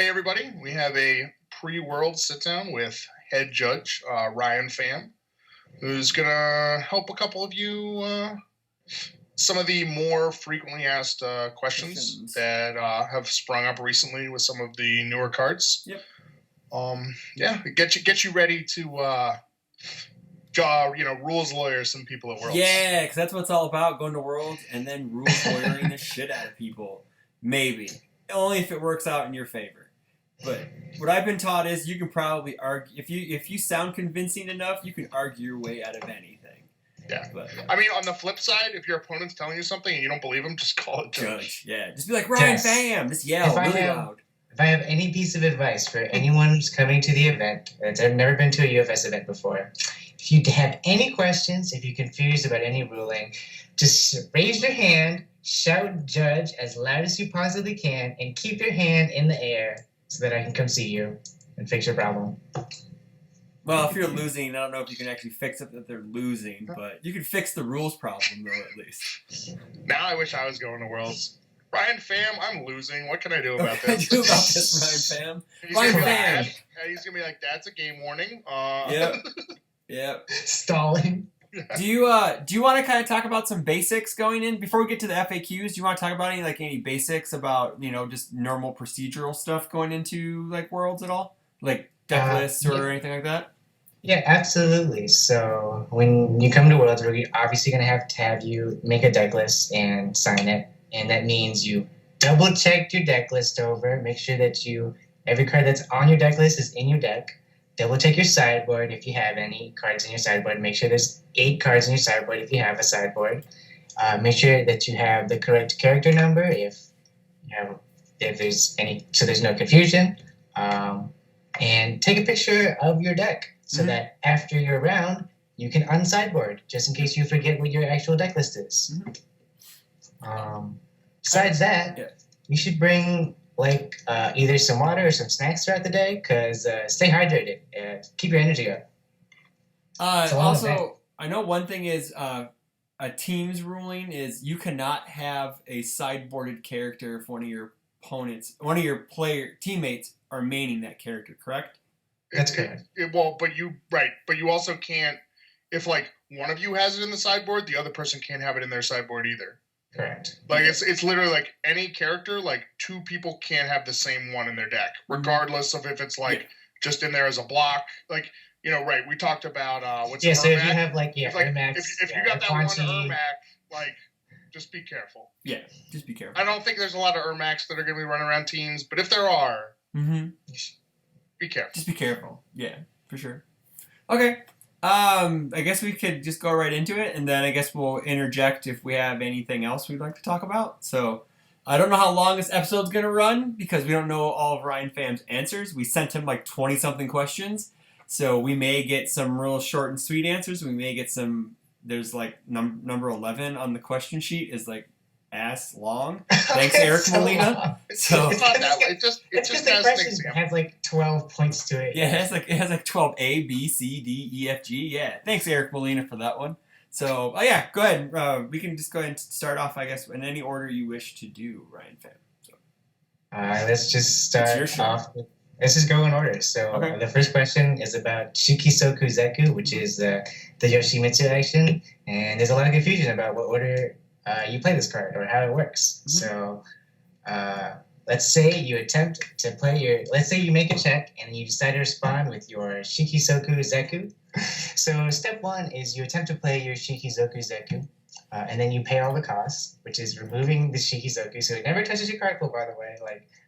Hey, everybody. We have a pre-world sit-down with head judge Ryan Pham, who's going to help a couple of you some of the more frequently asked questions that have sprung up recently with some of the newer cards. Yep. Get you ready to rules lawyer some people at Worlds. Yeah, because that's what it's all about, going to Worlds and then rules lawyering the shit out of people. Maybe. Only if it works out in your favor. But what I've been taught is you can probably argue, if you sound convincing enough, you can argue your way out of anything. Yeah. But, I mean, on the flip side, if your opponent's telling you something and you don't believe him, just call it judge. Yeah, just be like, Ryan Pham! Just yell really loud. If I have any piece of advice for anyone who's coming to the event that's never been to a UFS event before, if you have any questions, if you're confused about any ruling, just raise your hand, shout judge as loud as you possibly can, and keep your hand in the air so that I can come see you and fix your problem. Well, if you're losing, I don't know if you can actually fix it that they're losing, but you can fix the rules problem, though, at least. Now I wish I was going to Worlds. Ryan Pham, I'm losing. What can I do about this? Ryan Pham? Ryan Pham. He's going to be like, that's a game warning. Yep. Stalling. Do you want to kind of talk about some basics going in before we get to the FAQs? Do you want to talk about any basics about just normal procedural stuff going into like Worlds at all, like deck lists or anything like that? Yeah, absolutely. So when you come to Worlds, we're obviously going to have you make a deck list and sign it, and that means you double check your deck list over, make sure that every card that's on your deck list is in your deck. Double check your sideboard if you have any cards in your sideboard. Make sure there's 8 cards in your sideboard if you have a sideboard. Make sure that you have the correct character number if there's any, so there's no confusion. And take a picture of your deck so that after your round, you can unsideboard just in case you forget what your actual deck list is. Besides that, you should bring either some water or some snacks throughout the day, because stay hydrated and keep your energy up. Also, I know one thing is a team's ruling is you cannot have a sideboarded character if one of your teammates are maining that character, correct? That's correct. But you also can't, if one of you has it in the sideboard, the other person can't have it in their sideboard either. Correct. It's literally any character, 2 people can't have the same one in their deck, regardless of if it's just in there as a block. We talked about what's so if you have Ermac, if you got that one Ermac, just be careful. Yeah, just be careful. I don't think there's a lot of Ermacs that are going to be running around teams, but if there are, be careful. Just be careful. Yeah, for sure. Okay. I guess we could just go right into it, and then I guess we'll interject if we have anything else we'd like to talk about. So, I don't know how long this episode's going to run, because we don't know all of Ryan Pham's answers. We sent him 20-something questions, so we may get some real short and sweet answers. We may get some, there's number 11 on the question sheet is ass long. Thanks, Eric Molina. So it's not that way. It just has an example. It has 12 points to it. Yeah, it has 12 A, B, C, D, E, F, G. Yeah, thanks, Eric Molina, for that one. So go ahead. We can just go ahead and start off, I guess, in any order you wish to do, Ryan Pham. So. Let's just start off. Let's just go in order. So the first question is about Shikisoku Zeku, which is the Yoshimitsu action, and there's a lot of confusion about what order you play this card or how it works. So let's say you attempt to play let's say you make a check and you decide to respond with your Shikisoku Zeku. So step 1 is you attempt to play your Shikizoku Zeku, and then you pay all the costs, which is removing the Shikizoku. So it never touches your card pool, by the way.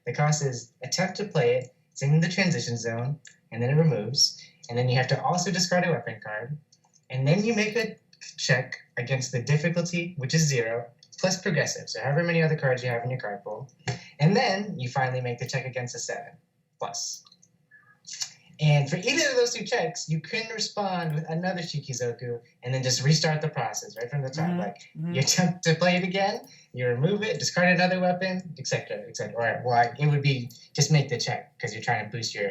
The cost is attempt to play it, it's in the transition zone, and then it removes. And then you have to also discard a weapon card. And then you make a check against the difficulty, which is 0, plus progressive. So however many other cards you have in your card pool. And then you finally make the check against a 7, plus. And for either of those 2 checks, you can respond with another Shikizoku and then just restart the process right from the top. You attempt to play it again, you remove it, discard another weapon, etc., etc. Or it would be just make the check because you're trying to boost your.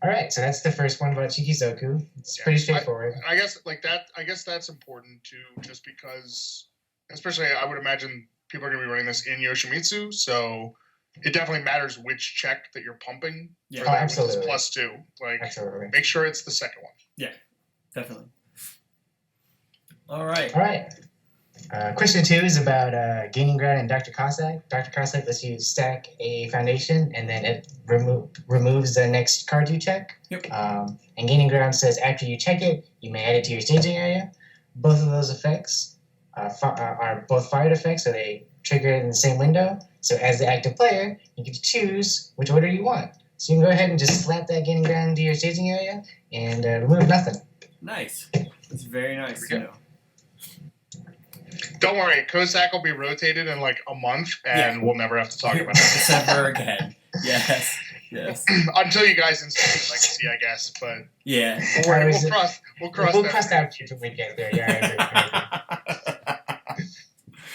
All right, so that's the first one about Shikizoku. It's pretty straightforward. I guess that's important too, just because, especially I would imagine people are going to be running this in Yoshimitsu, so it definitely matters which check that you're pumping. Yeah. Oh, absolutely. It's +2. Like, Absolutely. make sure it's the second one. Yeah, definitely. All right. All right. Question 2 is about gaining ground in Dr. Cossack. Dr. Cossack lets you stack a foundation, and then it removes the next card you check. Yep. And gaining ground says after you check it, you may add it to your staging area. Both of those effects are both fired effects, so they trigger in the same window. So as the active player, you get to choose which order you want. So you can go ahead and just slap that gaining ground into your staging area and remove nothing. Nice. It's very nice to know. Don't worry, Cossack will be rotated in like a month, and we'll never have to talk about it. Never again. Yes. Yes. Until you guys institute legacy, I guess. But yeah, we'll cross that when we get there. Yeah.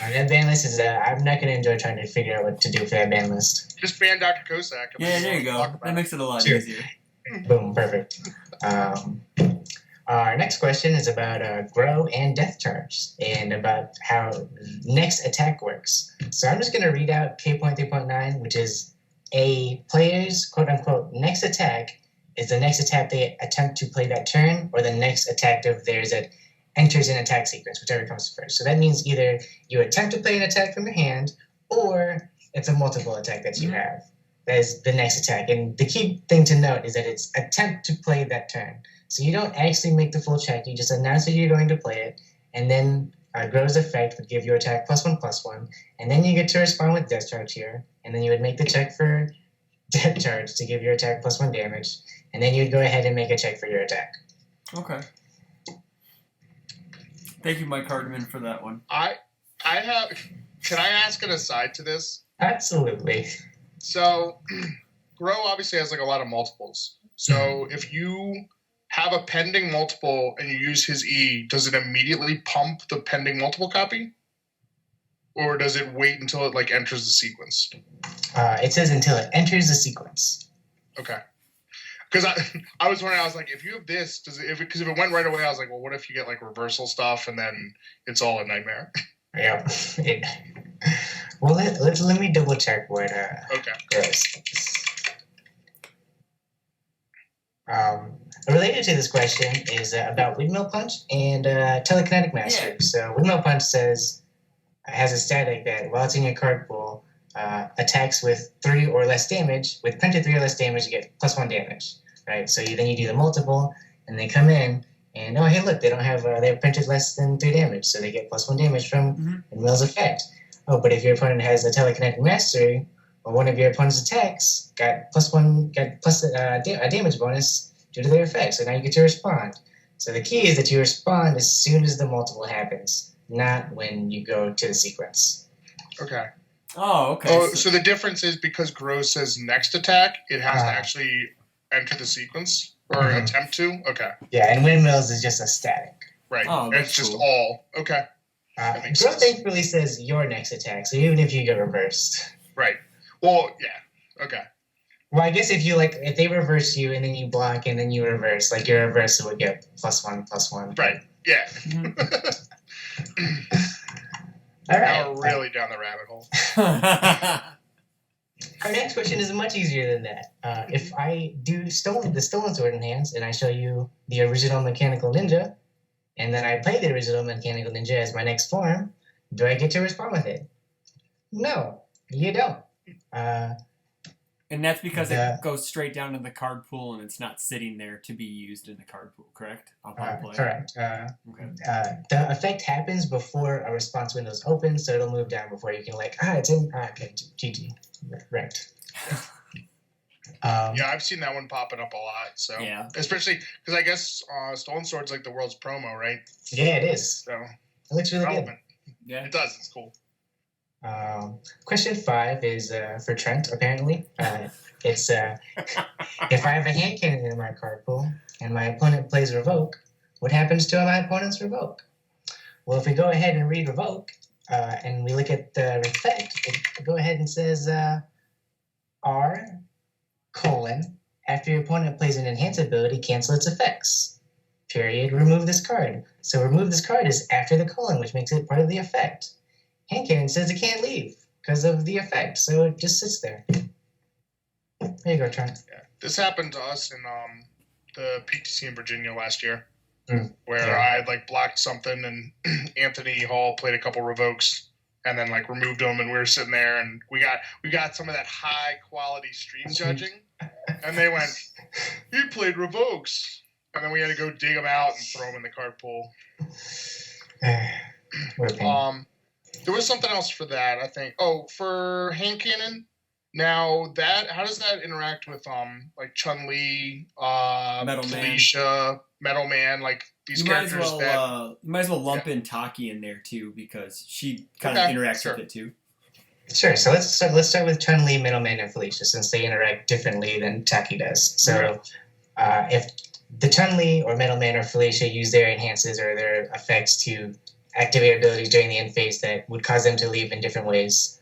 That ban list is. I'm not going to enjoy trying to figure out what to do for that ban list. Just ban Dr. Cossack. Yeah, there you go. That makes it a lot easier. Boom, perfect. Our next question is about grow and death charge and about how next attack works. So I'm just going to read out K.3.9, which is a player's quote-unquote next attack is the next attack they attempt to play that turn, or the next attack of theirs that enters an attack sequence, whichever comes first. So that means either you attempt to play an attack from your hand, or it's a multiple attack that you have. That is the next attack. And the key thing to note is that it's attempt to play that turn. So you don't actually make the full check. You just announce that you're going to play it, and then Grow's effect would give your attack +1/+1, and then you get to respond with death charge here, and then you would make the check for death charge to give your attack +1 damage, and then you'd go ahead and make a check for your attack. Okay. Thank you, Mike Hardiman, for that one. Can I ask an aside to this? Absolutely. So, Grow obviously has like a lot of multiples. So if you have a pending multiple and you use his E, does it immediately pump the pending multiple copy? Or does it wait until it like enters the sequence? It says until it enters the sequence. Okay. Because I was wondering, I was like, if you have this, because if it went right away, I was like, well, what if you get like reversal stuff and then it's all a nightmare? Yeah. Well, let me double check what Grows. Related to this question is about Windmill Punch and Telekinetic Mastery. Yeah. So Windmill Punch has a static that while it's in your card pool, attacks with 3 or less damage. With printed 3 or less damage, you get +1 damage. Right? So then you do the multiple, and they come in, and oh hey look, they have printed less than 3 damage, so they get +1 damage from Windmill's effect. Oh, but if your opponent has a Telekinetic Mastery, or one of your opponent's attacks got a damage bonus due to their effect, so now you get to respond. So the key is that you respond as soon as the multiple happens, not when you go to the sequence. Okay. Oh, okay. Oh, so the difference is because Grow says next attack, it has to actually enter the sequence or attempt to? Okay. Yeah, and Windmills is just a static. Right. Oh, it's just all. Okay. Grow thankfully says your next attack, so even if you get reversed. Right. Well, yeah. Okay. Well, I guess if they reverse you and then you block and then you reverse, like your reversal would get +1/+1. Right. Yeah. All right. Now we're really down the rabbit hole. Our next question is much easier than that. If I do the Stolen Sword in hands and I show you the original Mechanical Ninja, and then I play the original Mechanical Ninja as my next form, do I get to respond with it? No, you don't. And that's because it goes straight down to the card pool and it's not sitting there to be used in the card pool, correct? Correct. Okay. The effect happens before a response window is open, so it'll move down before you can it's in. Okay, GG. Right. Yeah, I've seen that one popping up a lot. So yeah, especially because I guess Stolen Sword's like the world's promo, right? Yeah, it is. So it looks really good. Yeah, it does. It's cool. Question 5 is for Trent, apparently. It's if I have a hand cannon in my card pool and my opponent plays Revoke, what happens to my opponent's Revoke? Well, if we go ahead and read Revoke and we look at the effect, it go ahead and says R: after your opponent plays an enhance ability, cancel its effects. Period. Remove this card. So remove this card is after the colon, which makes it part of the effect. Hand cannon says it can't leave. because of the effect. So it just sits there. There you go, Trent. Yeah. This happened to us in the PTC in Virginia last year, where Yeah. I had like blocked something, and Anthony Hall played a couple revokes, and then like removed them, and we were sitting there, and we got some of that high quality stream judging, and they went, "He played revokes," and then we had to go dig them out and throw them in the card pool. There was something else for that, I think. Oh, for hand cannon. Now how does that interact with like Chun-Li, Felicia, Metal Man, like these characters? You might as well lump in Taki in there too, because she kind of interacts with it too. Sure. So let's start with Chun-Li, Metal Man, and Felicia, since they interact differently than Taki does. So if the Chun-Li or Metal Man or Felicia use their enhances or their effects to activate abilities during the end phase that would cause them to leave in different ways,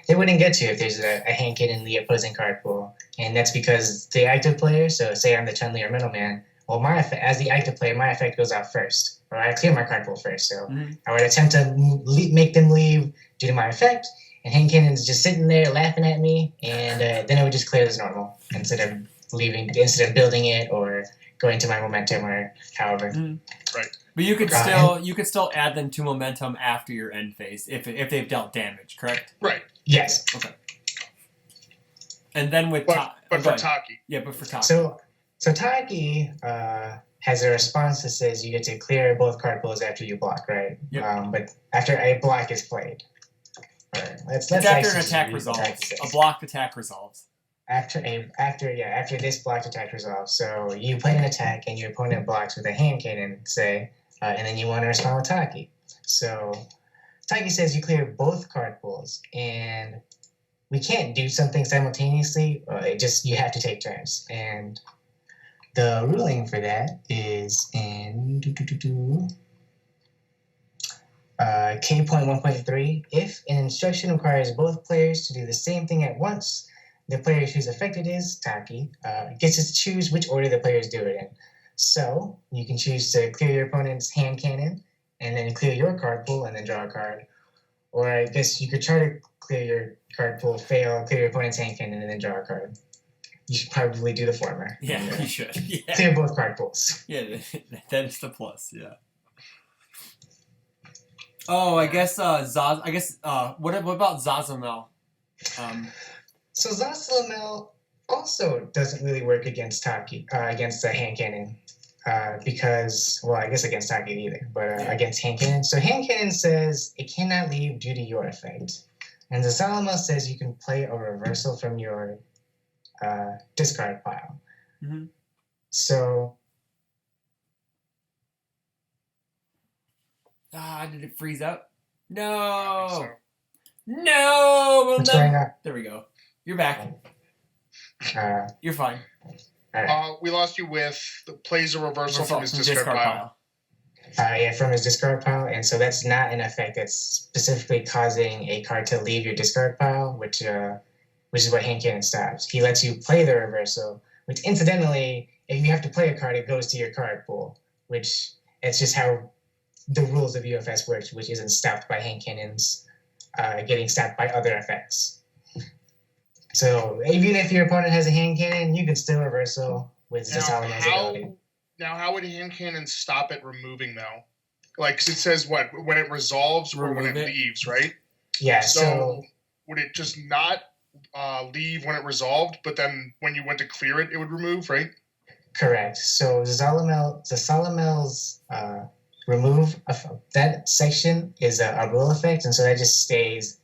they wouldn't get to if there's a hand cannon in the opposing card pool. And that's because the active player, so say I'm the Chun-Li or Metal Man, well, as the active player, my effect goes out first, or I clear my card pool first. So I would attempt to make them leave due to my effect, and hand cannon's just sitting there laughing at me, and then it would just clear as normal instead of building it or going to my momentum or however. Right. But you could still add them to momentum after your end phase if they've dealt damage, correct? Right. Yes. Okay. And then with for Taki. Yeah, but for Taki. So Taki has a response that says you get to clear both card pools after you block, right? Yep. But after a block is played. It's after an attack resolves. A blocked attack resolves. After this blocked attack resolves. So you play an attack and your opponent blocks with a hand cannon, say, and then you want to respond with Taki. So Taki says you clear both card pools, and we can't do something simultaneously. You have to take turns. And the ruling for that is in K.1.3. If an instruction requires both players to do the same thing at once, the player whose affected is, Taki, gets to choose which order the players do it in. So you can choose to clear your opponent's hand cannon and then clear your card pool and then draw a card. Or I guess you could try to clear your card pool, fail, clear your opponent's hand cannon, and then draw a card. You should probably do the former. Yeah, you should. Yeah. Clear both card pools. Yeah, that's the plus, yeah. Oh, I guess what about Zazamel? So Zasalamel also doesn't really work against Taki, against the hand cannon, because, well, I guess against Taki either, but against hand cannon. So hand cannon says it cannot leave due to your effect, and Zasalamel says you can play a reversal from your discard pile. Mm-hmm. So. Did it freeze up? No. No. What's going on? There we go. You're back. You're fine. We lost you with the plays a reversal from his discard pile. From his discard pile, and so that's not an effect that's specifically causing a card to leave your discard pile, which is what hand cannon stops. He lets you play the reversal, which incidentally, if you have to play a card, it goes to your card pool, which it's just how the rules of UFS works, which isn't stopped by hand cannons getting stopped by other effects. So even if your opponent has a hand cannon, you can still reversal with Zasalamel's ability. Now, how would hand cannon stop it removing, though? Like, 'cause it says what? When it resolves or when it leaves, right? Yeah, so would it just not leave when it resolved, but then when you went to clear it, it would remove, right? Correct. So Zasalamel's remove that section is a rule effect, and so that just stays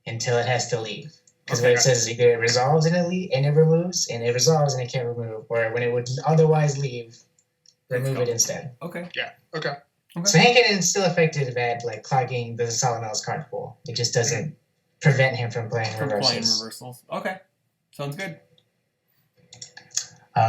until it has to leave. Because what it says is either it resolves and it removes, and it resolves and it can't remove, or when it would otherwise leave, remove it instead. Okay. Yeah. Okay. So hand cannon is still effective at like clogging the Zasalamel's card pool. It just doesn't prevent him from playing reversals. Okay. Sounds good.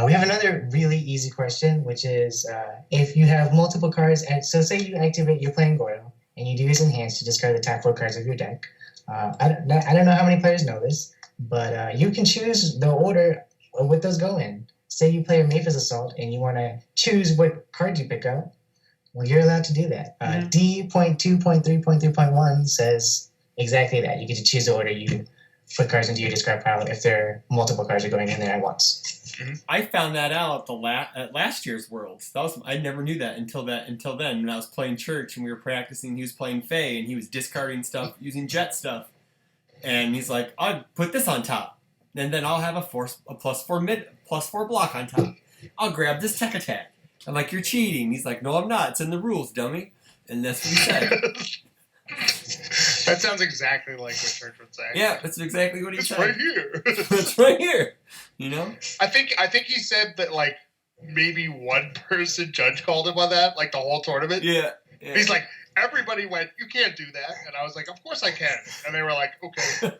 We have another really easy question, which is if you have multiple cards, so say you activate, you're playing Guile, and you do his enhance to discard the top 4 cards of your deck. I don't know how many players know this, but you can choose the order what those go in. Say you play a Maphis Assault and you want to choose what card you pick up. Well, you're allowed to do that. D.2.3.3.1 says exactly that. You get to choose the order you put cards into your discard pile if there are multiple cards are going in there at once. I found that out at last year's Worlds. I never knew that until then. When I was playing church and we were practicing, he was playing Fae and he was discarding stuff using jet stuff, and he's like, "I'll put this on top, and then I'll have a +4 block on top. I'll grab this tech attack." I'm like, "You're cheating." He's like, "No, I'm not. It's in the rules, dummy." And that's what he said. That sounds exactly like what Church would say. Yeah, that's exactly what he said. It's right here. It's right here. You know? I think he said that like maybe one person judge called him on that, like the whole tournament. Yeah. He's like, everybody went, "You can't do that," and I was like, "Of course I can," and they were like, "Okay."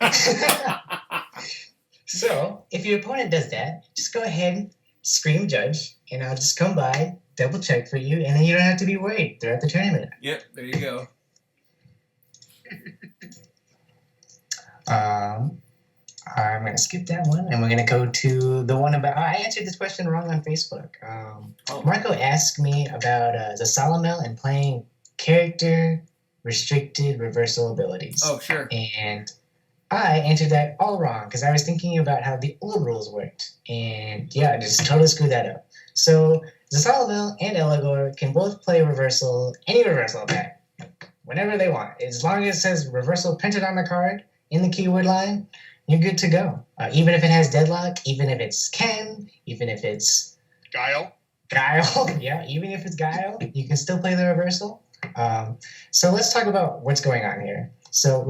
So if your opponent does that, just go ahead and scream judge, and I'll just come by, double check for you, and then you don't have to be worried throughout the tournament. Yep, there you go. I'm going to skip that one, and we're going to go to the one about... I answered this question wrong on Facebook. Marco asked me about the Solomel and playing character-restricted reversal abilities. Oh, sure. And I answered that all wrong, because I was thinking about how the old rules worked. And yeah, I just totally screwed that up. So, Solomel and Eligor can both play reversal, any reversal attack, whenever they want. As long as it says reversal printed on the card in the keyword line, you're good to go. Even if it has deadlock, even if it's Ken, even if it's... Guile, yeah, even if it's Guile, you can still play the reversal. So let's talk about what's going on here. So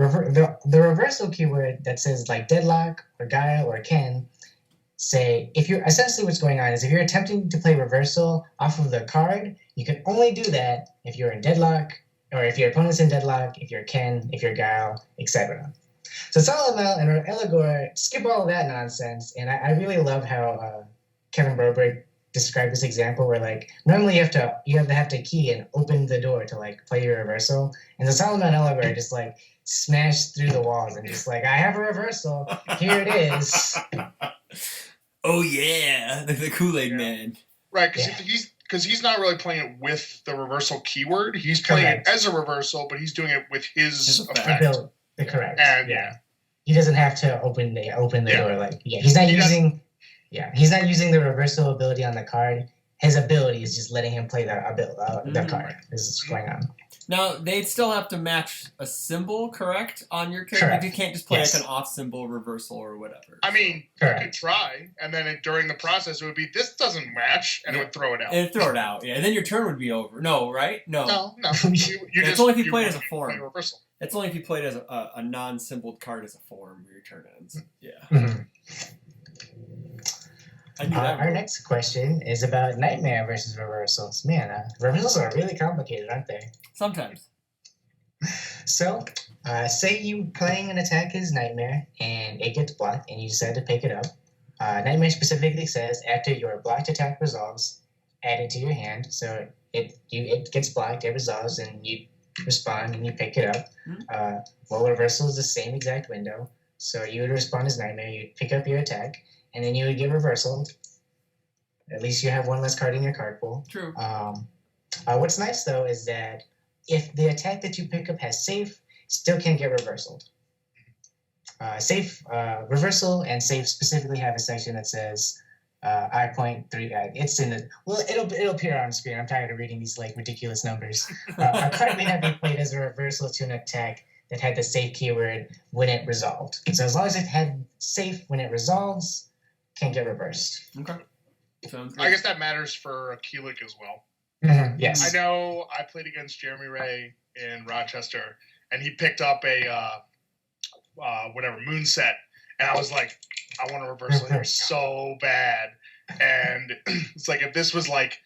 the reversal keyword that says like deadlock or Guile or Ken, say, if you're... Essentially what's going on is if you're attempting to play reversal off of the card, you can only do that if you're in deadlock, or if your opponent's in deadlock, if you're Ken, if you're Guile, etc. So Solomel and Eligor skip all of that nonsense, and I really love how Kevin Broberg described this example where like normally you have to key and open the door to like play your reversal, and the Solomel and Eligor just like smash through the walls and just like, I have a reversal, here it is. Oh yeah, the Kool-Aid Man. Right? Because he's not really playing it with the reversal keyword. He's playing it as a reversal, but he's doing it with his effect. Correct. And he doesn't have to open the door. Like he's not using the reversal ability on the card. His ability is just letting him play the card. This is what's going on. Now they'd still have to match a symbol, correct, on your character. Correct. You can't just play like an off symbol reversal or whatever. I mean, you could try, and then during the process it would be, this doesn't match, and it would throw it out. It'd throw it out, yeah. And then your turn would be over. No, right? No. It's only if you play it as a form. Reversal. It's only if you played as a non-symboled card as a form where your turn ends. Yeah. Mm-hmm. I knew that. Our next question is about Nightmare versus reversals. Man, reversals are really complicated, aren't they? Sometimes. So, say you playing an attack as Nightmare, and it gets blocked, and you decide to pick it up. Nightmare specifically says, after your blocked attack resolves, add it to your hand. So it gets blocked, it resolves, and you respond and you pick it up. Well, reversal is the same exact window. So you would respond as Nightmare, you'd pick up your attack, and then you would get reversaled. At least you have one less card in your card pool. True. What's nice, though, is that if the attack that you pick up has safe, still can get reversaled. Reversal and safe specifically have a section that says I.3. It's in the... Well, it'll appear on the screen. I'm tired of reading these like ridiculous numbers. A card may not be played as a reversal to an attack that had the safe keyword when it resolved. So as long as it had safe when it resolves, can't get reversed. Okay. Sounds good. I guess that matters for Keelik as well. Mm-hmm. Yes. I know I played against Jeremy Ray in Rochester, and he picked up a Moonset, and I was like, I want a reversal here so bad. And it's like, if this was like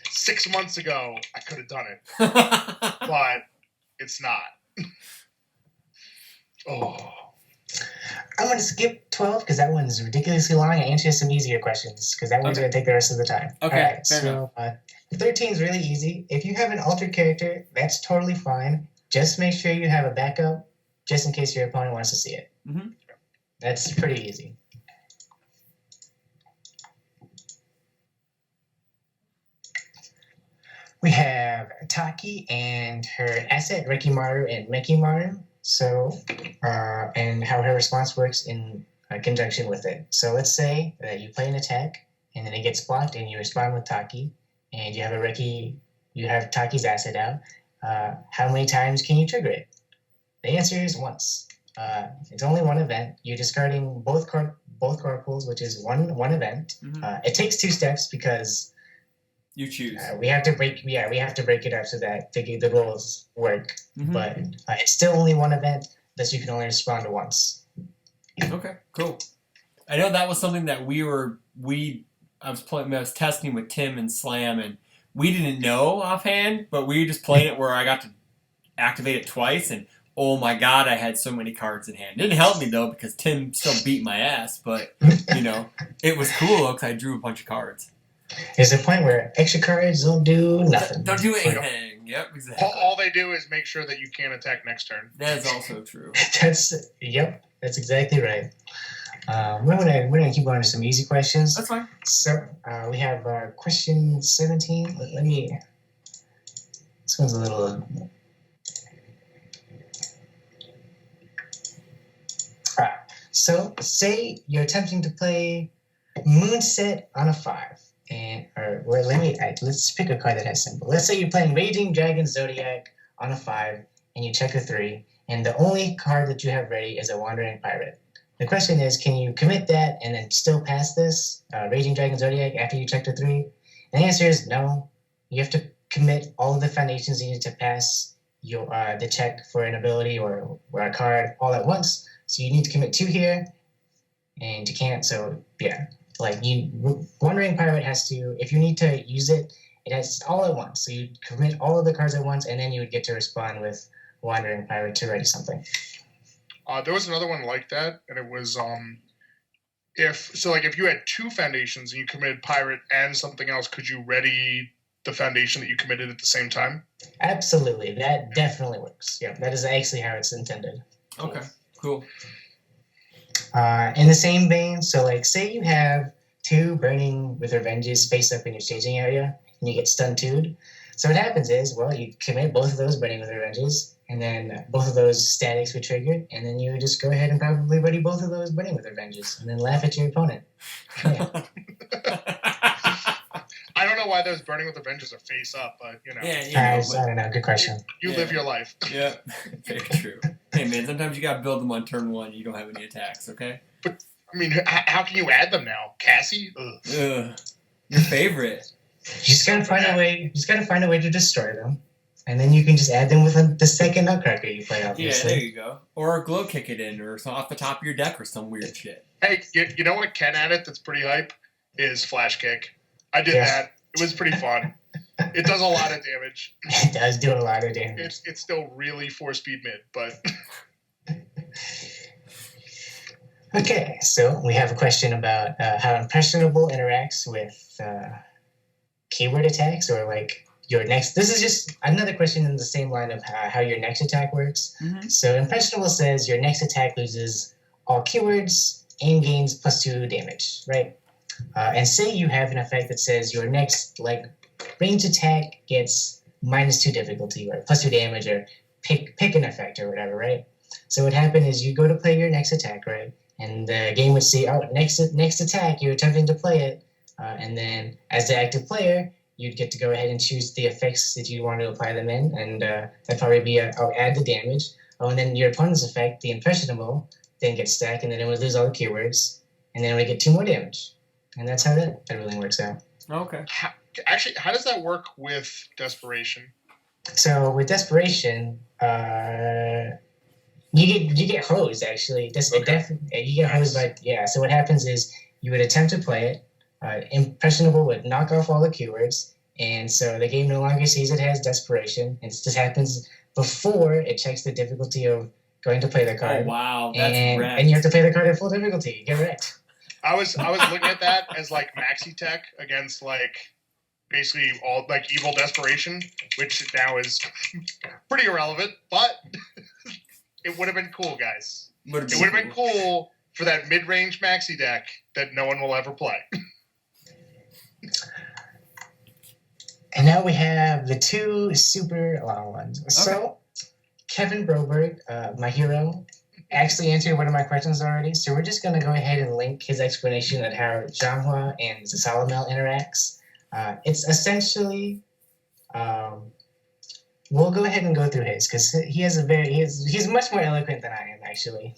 6 months ago, I could have done it, but it's not. Oh. I'm going to skip 12 because that one's ridiculously long and answer some easier questions because that one's going to take the rest of the time. Okay, all right, so 13 is really easy. If you have an altered character, that's totally fine. Just make sure you have a backup just in case your opponent wants to see it. Mm-hmm. That's pretty easy. We have Taki and her asset, Ricky Maru and Mickey Maru. So, and how her response works in conjunction with it. So let's say that you play an attack, and then it gets blocked, and you respond with Taki, and you have Taki's asset out. How many times can you trigger it? The answer is once. It's only one event. You're discarding both card pools, which is one event. Mm-hmm. It takes 2 steps because you choose. We have to break it up so that the rules work. Mm-hmm. But it's still only one event, thus you can only respond to once. Okay, cool. I know that was something that I was testing with Tim and Slam, and we didn't know offhand, but we were just playing it where I got to activate it twice, and oh my god, I had so many cards in hand. It didn't help me though because Tim still beat my ass, but it was cool because I drew a bunch of cards. There's a point where extra cards don't do nothing. Don't do anything. Yep, exactly. All they do is make sure that you can't attack next turn. That is also true. That's exactly right. We're gonna keep going to some easy questions. That's fine. So we have question 17. Let me. This one's a little. So say you're attempting to play Moonset on a 5. Let's pick a card that has symbol. Let's say you're playing Raging Dragon Zodiac on a 5, and you check a 3, and the only card that you have ready is a Wandering Pirate. The question is, can you commit that and then still pass this Raging Dragon Zodiac after you checked a 3? And the answer is no. You have to commit all of the foundations you need to pass the check for an ability or a card all at once. So you need to commit 2 here, and you can't. So yeah. Wandering Pirate has to, if you need to use it, it has all at once. So you commit all of the cards at once, and then you would get to respond with Wandering Pirate to ready something. There was another one like that, and it was if you had 2 foundations and you committed Pirate and something else, could you ready the foundation that you committed at the same time? Absolutely, that definitely works. Yeah, that is actually how it's intended. Okay, cool. In the same vein, so say you have 2 Burning with Revenges face up in your staging area, and you get stun 2'd. So what happens is, you commit both of those Burning with Revenges, and then both of those statics were triggered, and then you just go ahead and probably ready both of those Burning with Revenges, and then laugh at your opponent. Yeah. I don't know why those Burning with Revenges are face up, but Yeah, I don't know. Good question. You live your life. Yeah, very true. Hey man, sometimes you gotta build them on turn 1. You don't have any attacks, okay? But I mean, how can you add them now, Cassie? Ugh. Your favorite. You just gotta find a way. You just gotta find a way to destroy them, and then you can just add them with the second Nutcracker you play. Obviously. Yeah, there you go. Or glow kick it in, or off the top of your deck, or some weird shit. Hey, you know what can add it? That's pretty hype. Is Flash Kick. I did that. It was pretty fun. It does a lot of damage. It does do a lot of damage. It's still really 4-speed mid, but. Okay, so we have a question about how Impressionable interacts with keyword attacks, or your next. This is just another question in the same line of how your next attack works. Mm-hmm. So Impressionable says your next attack loses all keywords and gains +2 damage, right? And say you have an effect that says your next range attack gets -2 difficulty or +2 damage, or pick an effect or whatever, right? So what happened is you go to play your next attack, right? And the game would say, oh, next attack, you're attempting to play it. And then as the active player, you'd get to go ahead and choose the effects that you want to apply them in. And that'd probably be I'll add the damage. Oh, and then your opponent's effect, the Impressionable, then gets stacked, and then it would lose all the keywords. And then it would get 2 more damage. And that's how that everything works out. Okay. How does that work with Desperation? So with Desperation, you get hosed, actually. You get hosed So what happens is you would attempt to play it. Impressionable would knock off all the keywords, and so the game no longer sees it as Desperation. And this happens before it checks the difficulty of going to play the card. Oh wow, that's wrecked. And you have to play the card at full difficulty. Get wrecked. I was looking at that as maxi tech against basically all evil Desperation, which now is pretty irrelevant, but it would have been cool, guys. It would have been cool for that mid-range maxi deck that no one will ever play. And now we have the 2 super long ones. Okay. So Kevin Broberg, my hero, actually answered one of my questions already. So we're just going to go ahead and link his explanation of how Zhanghua and Zasalamel interacts. It's essentially, we'll go ahead and go through his because he's much more eloquent than I am actually.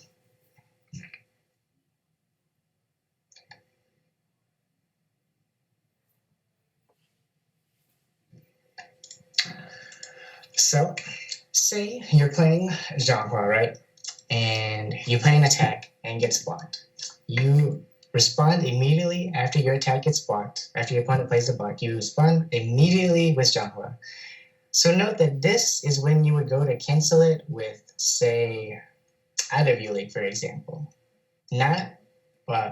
So, say you're playing Zhanghua, right? And you play an attack and gets blocked. You respond immediately after your attack gets blocked. After your opponent plays the block, you respond immediately with Zhanghua. So note that this is when you would go to cancel it with, say, out of League, for example. Not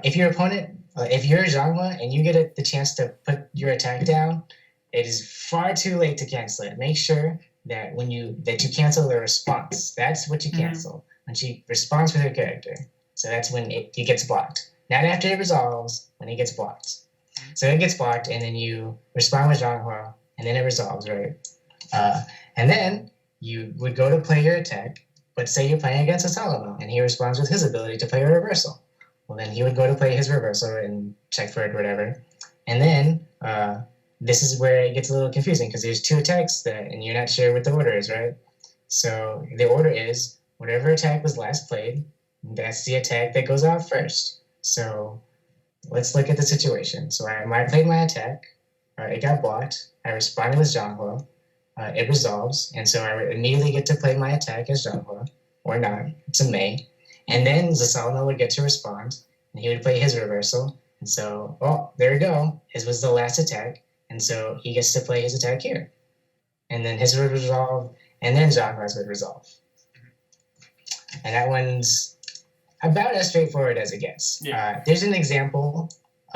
if your opponent, if you're Zhanghua and you get the chance to put your attack down, it is far too late to cancel it. Make sure that you cancel the response. That's what you cancel. When she responds with her character. So that's when it gets blocked. Not after it resolves, when it gets blocked. So it gets blocked, and then you respond with Zhanghua, and then it resolves, right? And then you would go to play your attack, but say you're playing against a Salamo, and he responds with his ability to play a reversal. Well, then he would go to play his reversal and check for it, whatever. And then this is where it gets a little confusing, because there's two attacks, and you're not sure what the order is, right? So the order is, whatever attack was last played, that's the attack that goes out first. So let's look at the situation. So I played my attack. It got blocked. I responded with Zhanghua. It resolves. And so I immediately get to play my attack as Zhanghua. Or not. It's a May. And then Zasalno would get to respond. And he would play his reversal. And so, there we go. His was the last attack. And so he gets to play his attack here. And then his would resolve. And then Zhanghua's would resolve. And that one's about as straightforward as it gets. Yeah. There's an example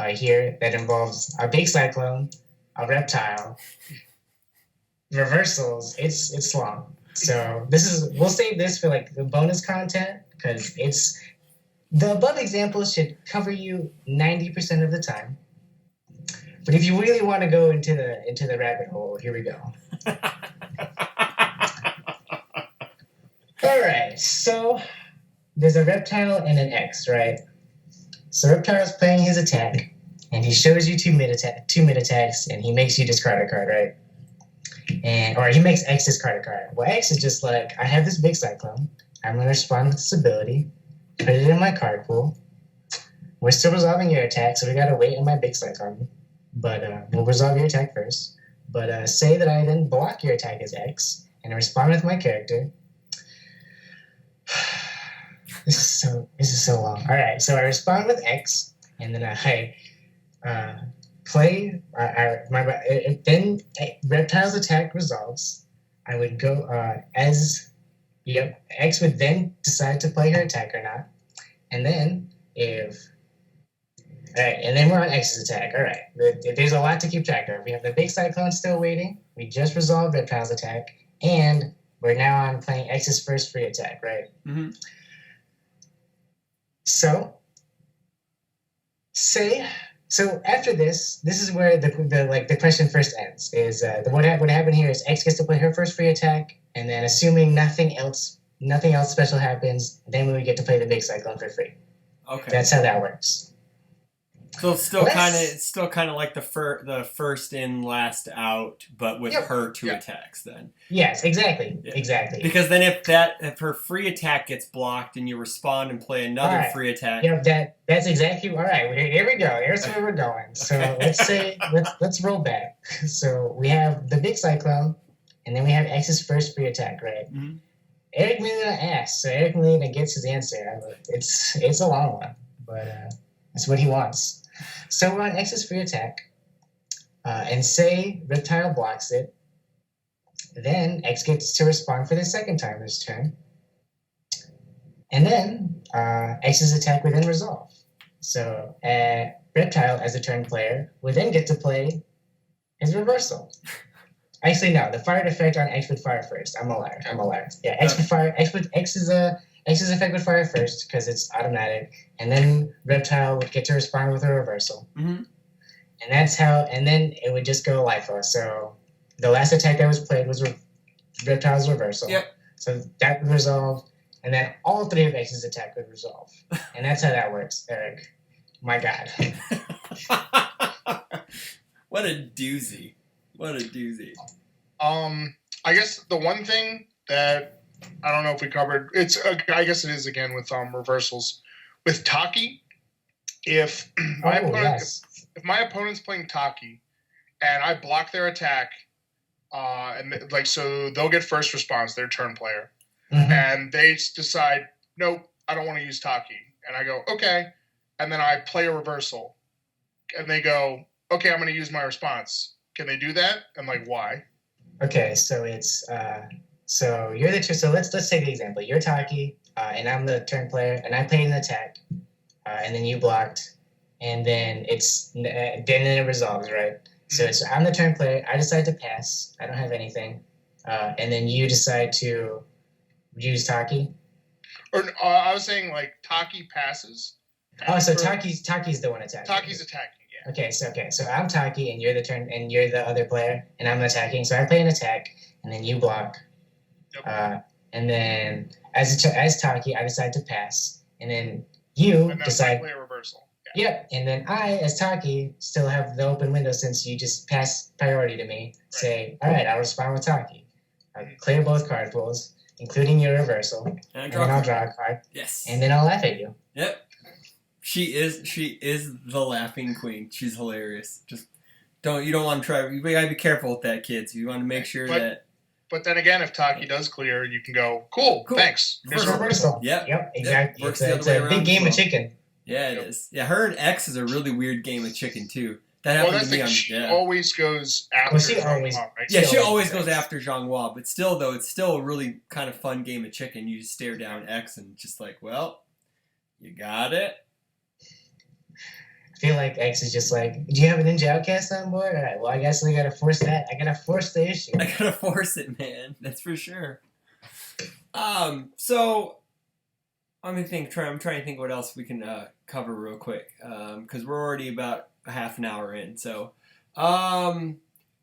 here that involves a big cyclone, a reptile, reversals. It's long. So we'll save this for like the bonus content because the above examples should cover you 90% of the time. But if you really want to go into the rabbit hole, here we go. All right, so there's a reptile and an X, right? So reptile's playing his attack, and he shows you two mid attacks, and he makes you discard a card, right? Or he makes X discard a card. Well, X is just like, I have this big cyclone. I'm going to respond with this ability, put it in my card pool. We're still resolving your attack, so we got to wait on my big cyclone. But we'll resolve your attack first. But say that I then block your attack as X, and I respond with my character. This is so long. All right, so I respond with X, and then I play. Then Reptile's attack resolves. I would go X would then decide to play her attack or not, and then and then we're on X's attack. All right, there's a lot to keep track of. We have the big cyclone still waiting. We just resolved Reptile's attack, and we're now on playing X's first free attack, right? Mm-hmm. So after this is where the question first ends. Is what happened here is X gets to play her first free attack, and then assuming nothing else special happens, then we would get to play the big cyclone for free. Okay, that's how that works. So it's still kind of like the first in, last out, but with her two attacks. Then yes, exactly. Because then if her free attack gets blocked and you respond and play another free attack, that's exactly all right. Here we go. Here's where we're going. So let's roll back. So we have the big cyclone, and then we have X's first free attack, right? Mm-hmm. Eric Molina asks, so Eric Molina gets his answer. It's a long one, but that's what he wants. So we're on X's free attack, and say Reptile blocks it. Then X gets to respond for the second time this turn. And then X's attack would then resolve. So Reptile, as a turn player, would then get to play his reversal. Actually, no, the fired effect on X would fire first. I'm a liar. Yeah, X would fire. X's effect would fire first because it's automatic, and then Reptile would get to respond with a reversal. Mm-hmm. And then it would just go LIFO. So the last attack that was played was Reptile's reversal. Yep. So that would resolve, and then all three of X's attack would resolve. And that's how that works, Eric. My God. What a doozy. What a doozy. I guess the one thing that I don't know if we covered, I guess it is again with reversals. With Taki, if my opponent's playing Taki and I block their attack, and like so they'll get first response, their turn player. Mm-hmm. And they decide, nope, I don't want to use Taki. And I go, okay. And then I play a reversal. And they go, okay, I'm going to use my response. Can they do that? I'm like, why? Okay, so it's so you're the so let's take the example. You're Taki, and I'm the turn player, and I played an attack, and then you blocked, and then then it resolves, right? So I'm the turn player. I decide to pass. I don't have anything, and then you decide to use Taki. Or I was saying like Taki passes. Oh, so Taki's the one attacking. Taki's attacking. Okay, so I'm Taki, and you're the other player, and I'm attacking. So I play an attack, and then you block. Yep. And then as Taki, I decide to pass, and then you decide. I play a reversal. Yeah. Yep, and then I, as Taki, still have the open window since you just passed priority to me. Right. Say, all right, I'll respond with Taki. I'll clear both card pools, including your reversal, and then I'll draw a card. Yes. And then I'll laugh at you. Yep. She is the laughing queen. She's hilarious. Just you don't want to try. You gotta be careful with that, kids. You want to make sure that. But then again, if Taki does clear, you can go, cool. Thanks. Here's a reversal. Yep, exactly. Works it's a big game of chicken. Yeah, it is. Yeah, her and X is a really weird game of chicken too. That happened to me. She always goes after. She always goes after Zhang Hua. But still, though, it's still a really kind of fun game of chicken. You just stare down X and just like, well, you got it. I feel like X is just like, do you have a Ninja Outcast on board? All right, well, I guess we gotta force that. I gotta force the issue. I gotta force it, man. That's for sure. So let me think. I'm trying to think what else we can cover real quick, because we're already about a half an hour in. So,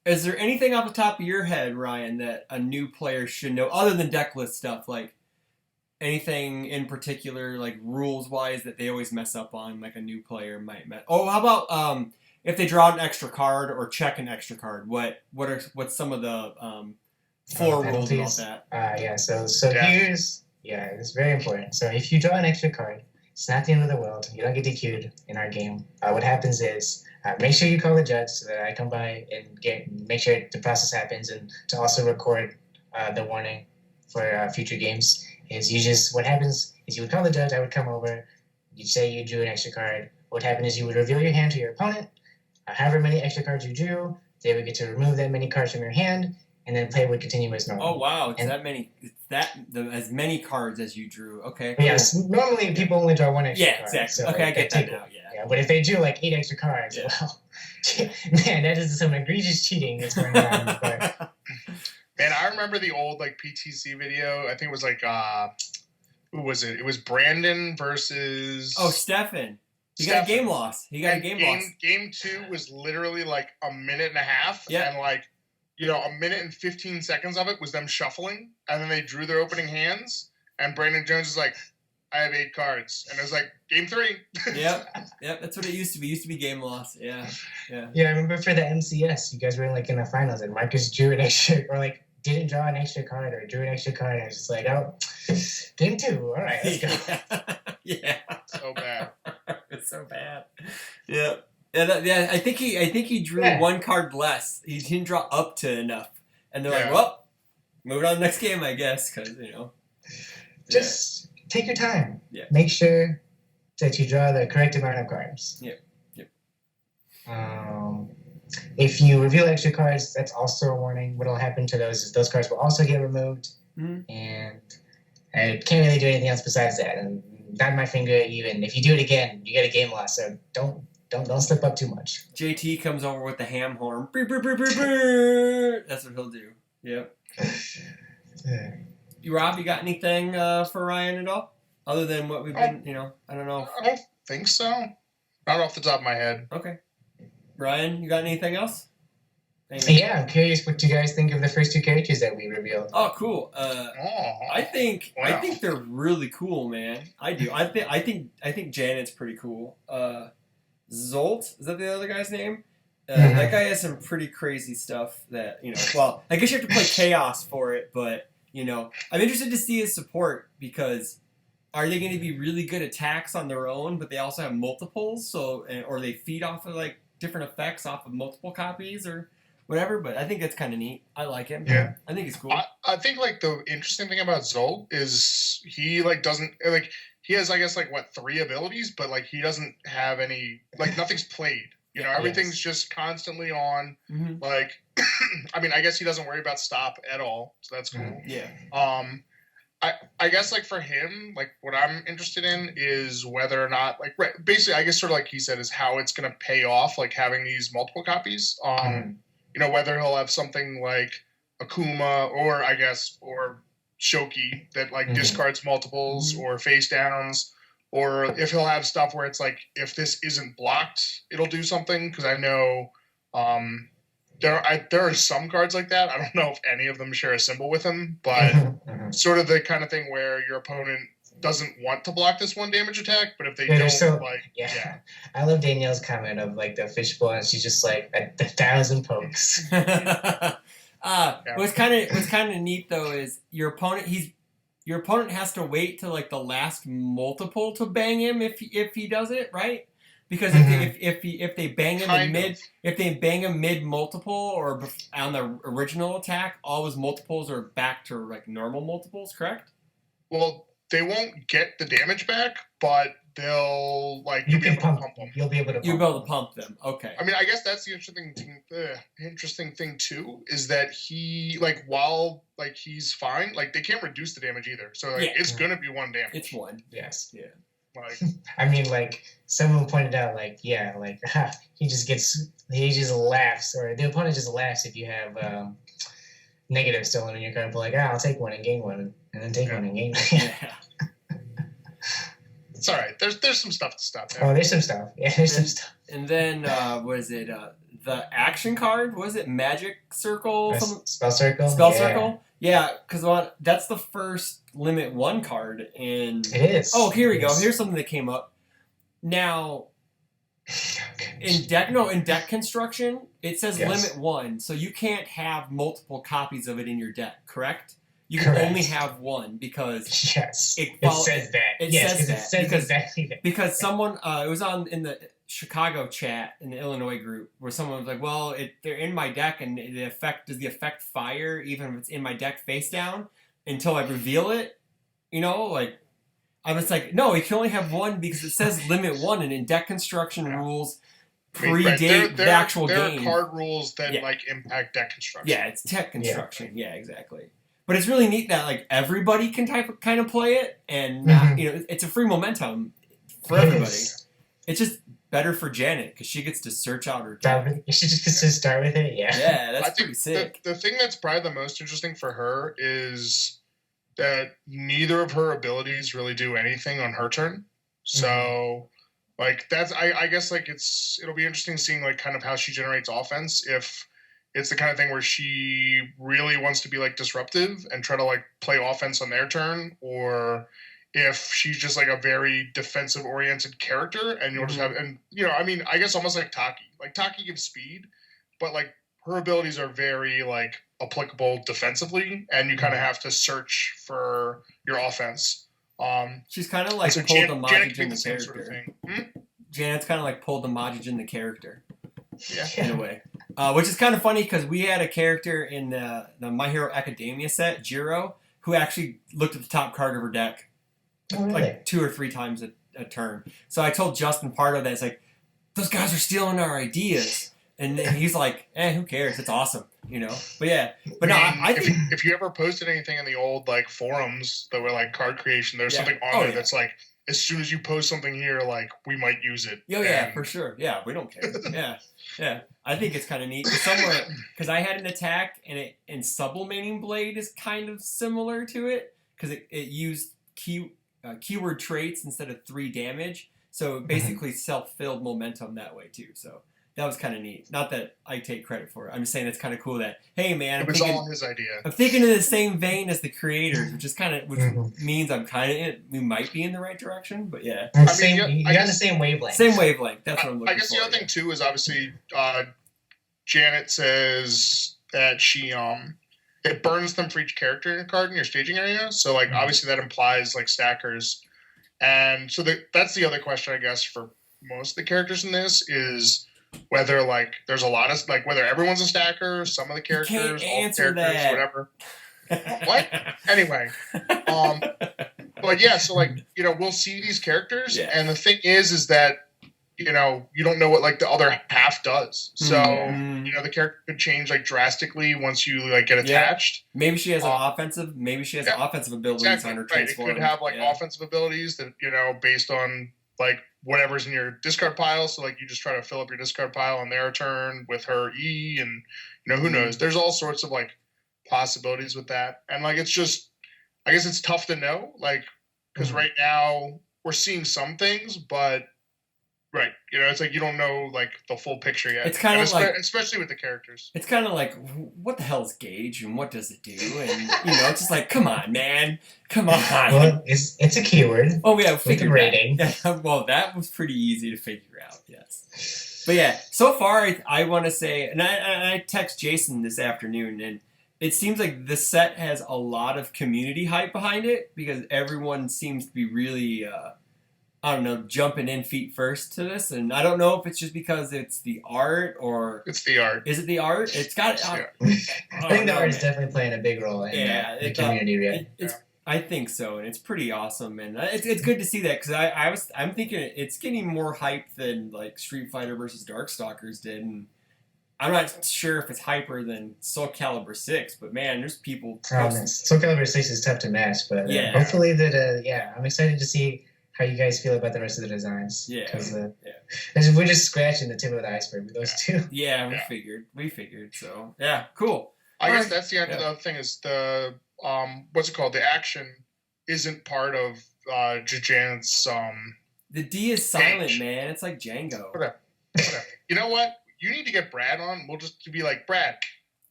is there anything off the top of your head, Ryan, that a new player should know other than deck list stuff, like? Anything in particular, like rules-wise, that they always mess up on, like a new player might mess. Oh, how about if they draw an extra card or check an extra card? What's some of the floor rules about that? So here's it's very important. So if you draw an extra card, it's not the end of the world. You don't get DQ'd in our game. What happens is make sure you call the judge so that I come by and make sure the process happens, and to also record the warning for future games. What happens is you would call the judge, I would come over, you'd say you drew an extra card. What happened is you would reveal your hand to your opponent, however many extra cards you drew, they would get to remove that many cards from your hand, and then play would continue as normal. Oh wow, as many cards as you drew. Okay. Cool. Yes, normally people only draw one extra card. Yeah, exactly. So I get that now, yeah. But if they drew like 8 extra cards, well, man, that is some egregious cheating that's going on. But, man, I remember the old like PTC video. I think it was like who was it? It was Brandon versus Stefan. He got a game loss. Game 2 was literally like a minute and a half. Yeah. And like, a minute and 15 seconds of it was them shuffling, and then they drew their opening hands, and Brandon Jones is like, I have 8 cards. And it was like, game 3. Yep, that's what it used to be. It used to be game loss. Yeah. Yeah, I remember for the MCS, you guys were like in the finals, and Marcus drew an extra, or like didn't draw an extra card, or drew an extra card, and I was just like, oh, game 2. All right, let's go. Yeah. So bad. It's so bad. Yeah. Yeah, I think he drew one card less. He didn't draw up to enough. And they're like, well, move on to the next game, I guess, because, Just take your time. Yeah. Make sure that you draw the correct amount of cards. Yep. If you reveal extra cards, that's also a warning. What will happen to those is those cards will also get removed. Mm-hmm. And I can't really do anything else besides that. And nod my finger at you, and if you do it again, you get a game loss. So don't slip up too much. JT comes over with the ham horn. That's what he'll do. Yep. Rob, you got anything for Ryan at all? Other than what we've been, I don't know. I don't think so. Not off the top of my head. Okay. Ryan, you got anything else? Yeah, I'm curious what you guys think of the first two characters that we revealed. Oh, cool. I think they're really cool, man. I do. I think Janet's pretty cool. Zolt, is that the other guy's name? That guy has some pretty crazy stuff that, well, I guess you have to play Chaos for it, but, I'm interested to see his support because are they going to be really good attacks on their own, but they also have multiples, or they feed off of, like, different effects off of multiple copies or whatever, but I think that's kind of neat. I like him. Yeah. I think he's cool. I think, like, the interesting thing about Zolt is he, like, doesn't, like, he has, I guess, like, 3 abilities, but, like, he doesn't have any, like, nothing's played. Everything's just constantly on. Mm-hmm. Like, I mean, I guess he doesn't worry about stop at all, so that's cool. Yeah. I guess, like, for him, like, what I'm interested in is whether or not, like, basically, I guess sort of like he said, is how it's going to pay off, like, having these multiple copies. Whether he'll have something like Akuma or Shoki that, like, discards multiples or face downs, or if he'll have stuff where it's like, if this isn't blocked, it'll do something. Because I know there are some cards like that. I don't know if any of them share a symbol with him, but sort of the kind of thing where your opponent doesn't want to block this 1 damage attack, but if they don't, yeah. I love Danielle's comment of, like, the fishbowl, and she's just like 1,000 pokes. What's kind of neat though is your opponent has to wait till, like, the last multiple to bang him if he does it right, because if they bang him mid multiple or on the original attack, all his multiples are back to, like, normal multiples, correct? Well, they won't get the damage back, but they'll, like, you'll be able to pump them. You'll be able to pump them. Okay. I mean, I guess that's the interesting thing too, is that he, like, while, like, he's fine, like, they can't reduce the damage either. So, like, it's gonna be 1 damage. It's 1. Yes. Yeah. Like, I mean, like, someone pointed out, like, he just laughs, or the opponent just laughs if you have negative stolen in your card, but, like, I'll take 1 and gain 1, and then take 1 and gain 1. Yeah. It's all right. There's some stuff to stop there. Oh, there's some stuff. Yeah, there's some stuff. And then, was it the action card? Was it Magic Circle? Spell Circle? Circle? Yeah, because that's the first Limit 1 card in... It is. Oh, here we go. Here's something that came up. Now, in deck construction, it says Limit 1, so you can't have multiple copies of it in your deck, correct? You can only have 1 because it says that. It says exactly that. Because someone, it was in the Chicago chat in the Illinois group where someone was like, "Well, they're in my deck, and does the effect fire even if it's in my deck face down until I reveal it?" Like, I was like, "No, you can only have 1 because it says limit 1, and in deck construction rules predate the actual game." There are card rules that like impact deck construction. Yeah, it's deck construction. Yeah, exactly. But it's really neat that, like, everybody can kind of play it, and it's a free momentum for everybody. It's just better for Janet because she gets to search out her deck. She just gets to start with it. Yeah, that's pretty sick. The thing that's probably the most interesting for her is that neither of her abilities really do anything on her turn. So, like, that's I guess, like, it'll be interesting seeing, like, kind of how she generates offense if it's the kind of thing where she really wants to be, like, disruptive and try to, like, play offense on their turn, or if she's just, like, a very defensive oriented character and you'll just have, and, I mean, I guess almost like Taki. Like, Taki gives speed, but, like, her abilities are very, like, applicable defensively, and you kind of have to search for your offense. She's kind of like pulled the Majij in the character. Sort of thing. Janet's kind of like pulled the Majij in the character. Yeah. In a way. Which is kind of funny because we had a character in the My Hero Academia set, Jiro, who actually looked at the top card of her deck like 2 or 3 times a turn. So I told Justin Pardo that it's like, those guys are stealing our ideas. And he's like, who cares? It's awesome, But yeah, but I think if you ever posted anything in the old, like, forums that were like card creation, there's something on there that's like, as soon as you post something here, like, we might use it. Yeah, for sure. Yeah, we don't care. Yeah. I think it's kind of neat because I had an attack and Sublimating Blade is kind of similar to it because it used keyword traits instead of 3 damage, so it basically self-filled momentum that way too. So that was kind of neat. Not that I take credit for it. I'm just saying it's kind of cool that, hey man, it was all his idea. I'm thinking in the same vein as the creators, which means we might be in the right direction. But yeah, you're on the same wavelength. Same wavelength. That's what I'm looking for. I guess the other thing too is obviously Janet says that she it burns them for each character card in your staging area. So like obviously that implies like stackers, and so that's the other question I guess for most of the characters in this is whether like there's a lot of like whether everyone's a stacker, some of the characters, all characters, that. whatever. What? Anyway, but yeah, so like we'll see these characters, and the thing is that you don't know what like the other half does. So the character could change like drastically once you like get attached. Maybe she has offensive abilities on her transform. It could have like offensive abilities that based on like whatever's in your discard pile. So like you just try to fill up your discard pile on their turn with her E, and who knows? There's all sorts of like possibilities with that, and like it's just I guess it's tough to know like because right now we're seeing some things, but. Right, it's like you don't know like the full picture yet. It's kind of like, especially with the characters. It's kind of like, what the hell is Gauge and what does it do? And it's just like, come on, man, come on. Well, it's a keyword. Oh yeah, with a rating. Well, that was pretty easy to figure out. Yes, but yeah, so far I want to say, and I text Jason this afternoon, and it seems like the set has a lot of community hype behind it because everyone seems to be really. I don't know, jumping in feet first to this, and I don't know if it's just because it's the art or it's the art. Is it the art? It's got. I think the art is definitely playing a big role in the community. I think so, and it's pretty awesome, and it's good to see that because I'm thinking it's getting more hype than like Street Fighter versus Darkstalkers did, and I'm not sure if it's hyper than Soul Calibur 6, but man, there's people. Soul Calibur 6 is tough to match, but hopefully that I'm excited to see. How you guys feel about the rest of the designs? Yeah, because we're just scratching the tip of the iceberg with those two. Yeah, we figured. So yeah, cool. I guess that's the end of the thing is the what's it called? The action isn't part of Janet's The D is silent, man. It's like Django. Whatever. You know what? You need to get Brad on. We'll just be like, Brad,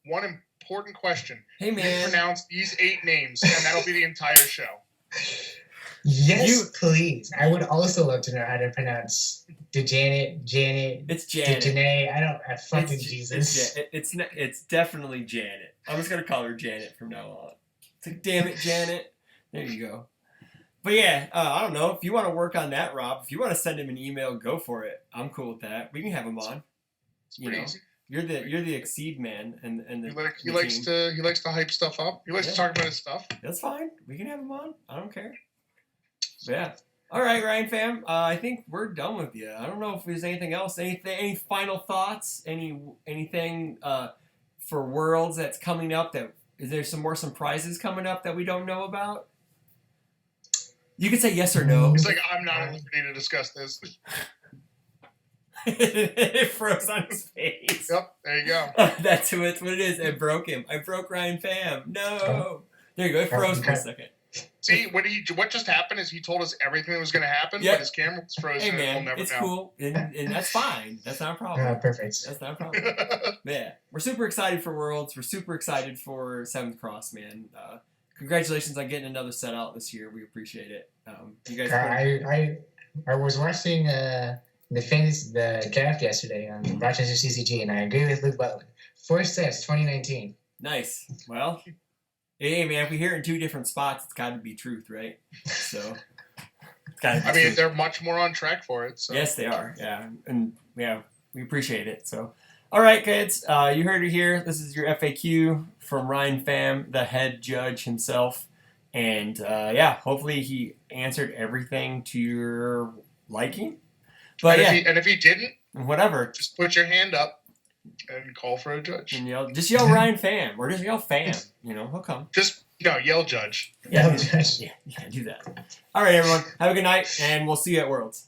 one important question. Hey man, you pronounce these 8 names, and that'll be the entire show. Yes, please. I would also love to know how to pronounce Janet. It's Janet. Janae. Fucking Jesus. It's definitely Janet. I'm just gonna call her Janet from now on. It's like, damn it, Janet. There you go. But yeah, I don't know if you want to work on that, Rob. If you want to send him an email, go for it. I'm cool with that. We can have him on. It's pretty easy. You're the Exceed man, and he likes to hype stuff up. He likes to talk about his stuff. That's fine. We can have him on. I don't care. But yeah. All right, Ryan Pham. I think we're done with you. I don't know if there's anything else. Any final thoughts? Anything for Worlds that's coming up? Is there some more surprises coming up that we don't know about? You can say yes or no. It's like I'm not ready to discuss this. It froze on his face. Yep, there you go. That's what it is. I broke him. I broke Ryan Pham. No. There you go. It froze for a second. See, what just happened is he told us everything that was going to happen, but his camera was frozen. Hey, man, and we'll never it's know. cool, and that's fine. That's not a problem. Perfect. That's not a problem. Yeah, we're super excited for Worlds. We're super excited for 7th Cross, man. Congratulations on getting another set out this year. We appreciate it. You guys. I was watching the draft yesterday on Rochester CCG, and I agree with Luke Butler. 4 sets, 2019. Nice. Well. Hey man, if we hear it in 2 different spots, it's got to be truth, right? So, it's gotta be truth. They're much more on track for it. So. Yes, they are. Yeah, and yeah, we appreciate it. So, all right, kids, you heard it here. This is your FAQ from Ryan Pham, the head judge himself, and hopefully he answered everything to your liking. But if he didn't, whatever, just put your hand up. And call for a judge. And just yell Ryan Pham, or just yell Pham. He'll come. Just yell judge. Yeah, do that. All right, everyone. Have a good night, and we'll see you at Worlds.